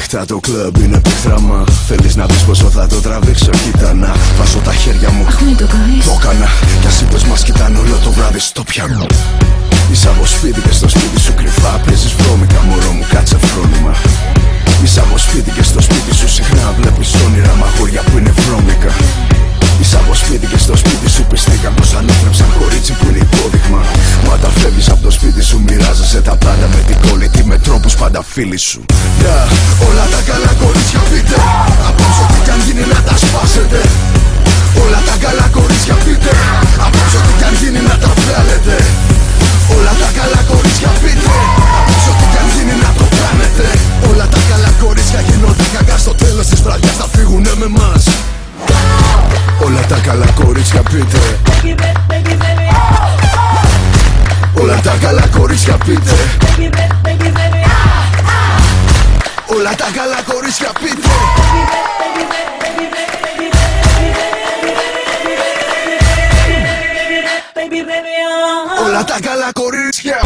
νύχτα το κλαμπ είναι πίθραμα. Θέλεις να δεις πόσο θα το τραβήξω? Κοίτα να βάζω τα χέρια μου. Αχ, μην το κάνεις. Το έκανα κι ας είπες μας κοιτάνε όλο το βράδυ στο πιάνο. Είσαι από σπίτι και στο σπίτι σου κρυφά παίζεις βρώμικα, μωρό μου κάτσε φρόνημα. Είσαι από σπίτι και στο σπίτι σου συχνά βλέπεις όνειρα μαγόρια που είναι βρώμικα. Είσαι από σπίτι και στο σπίτι σου πιστήκα πως ανέτρεψαν κορίτσι που είναι υπόδειγμα. Μα όταν φεύγεις από το σπίτι σου μοιράζεσαι τα πάντα με την κόλλητη με τρόπους πάντα φίλοι σου. Όλα τα καλά κορίτσια πείτε, απόψε τι κι αν γίνει να τα σπάσετε. Όλα τα καλά κορίτσια πείτε, απόψε τι κι αν γίνει να τα βγάλετε. Όλα τα καλά κορίτσια πείτε, απόψε τι κι αν γίνει να το κάνετε. Όλα τα καλά κορίτσια γίνονται κακά, στο τέλος της βραδιάς θα φύγουνε με μας. Όλα τα καλά κορίτσια πείτε, όλα τα καλά κορίτσια πείτε, όλα τα καλά κορίτσια πείτε. Όλα τα καλά κορίτσια.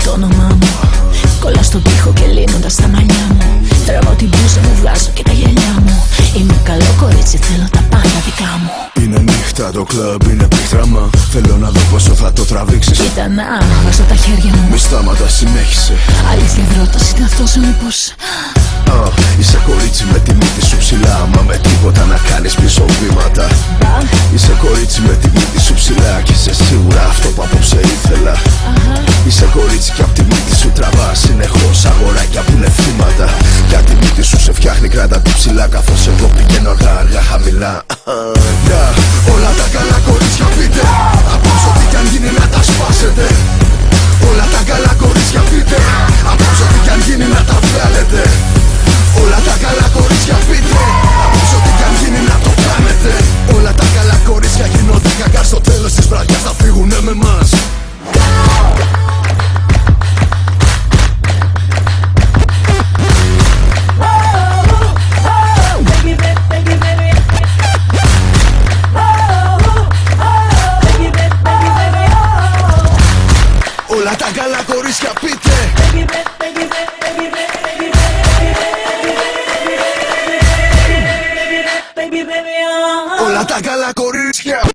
Το όνομά μου κολλάω στον τοίχο και λύνοντας τα μαλλιά μου. Τραβάω την μπλούζα μου, βγάζω και τα γυαλιά μου. Είμαι καλό κορίτσι, θέλω τα πάντα δικά μου. Είναι νύχτα το κλαμπ, είναι πίθραμα. Θέλω να δω πόσο θα το τραβήξεις. Κοίτα να, βάζω τα χέρια μου. Μη στάματα, συνέχισε. Αλήθεια βρώτας είναι αυτός ο μήπως? Είσαι κορίτσι με τη μύτη σου ψηλά. Μα με τίποτα να κάνεις πίσω βήματα. Είσαι κορίτσι με τη μύτη σου ψηλά. Και είσαι σίγουρα αυτό που απόψε ήθελα. Είσαι κορίτσι και απ' τη μύτη σου τραβά συνεχώς αγοράκια που είναι θύματα. Για τη μύτη σου σε φτιάχνει, κράτα τη ψηλά. Καθώς εγώ πηγαίνω αργά χαμηλά. Όλα τα καλά κορίτσια πείτε, απόψε τι κι αν γίνει να τα σπάσετε. Όλα τα καλά κορίτσια πείτε, απόψε τι κι αν γίνει να τα βγάλετε. Όλα τα καλά κορίτσια πείτε, απόψε τι κι αν γίνει να το κάνετε. Όλα τα καλά κορίτσια γίνονται κακά, στο τέλος της βραδιάς θα φύγουνε με μας. Όλα τα καλά κορίτσια πείτε, όλα τα καλά κορίτσια.